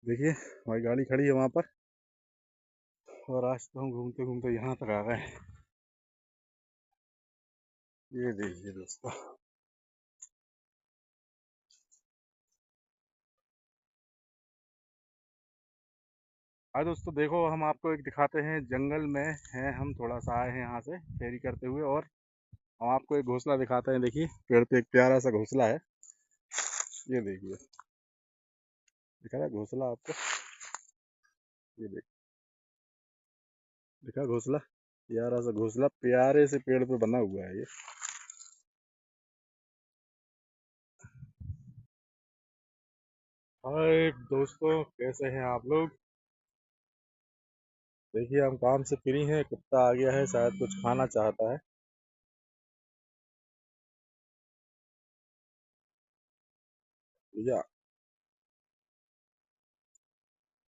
देखिए हमारी गाड़ी खड़ी है वहाँ पर। और आज तो हम घूमते घूमते यहाँ तक आ गए। ये देखिए दोस्तों। हाँ दोस्तों, देखो हम आपको एक दिखाते हैं, जंगल में हैं हम, थोड़ा सा आए हैं यहाँ से फेरी करते हुए। और हम आपको एक घोंसला दिखाते हैं। देखिए पेड़ पे एक प्यारा सा घोंसला है। ये देखिए, दिखा रहा है घोंसला आपको? ये देखिए, दिखा घोंसला? प्यारा सा घोंसला प्यारे से पेड़ पे बना हुआ है ये। हाय दोस्तों, कैसे हैं आप लोग? देखिए हम काम से फ्री हैं, कुत्ता आ गया है, शायद कुछ खाना चाहता है। भैया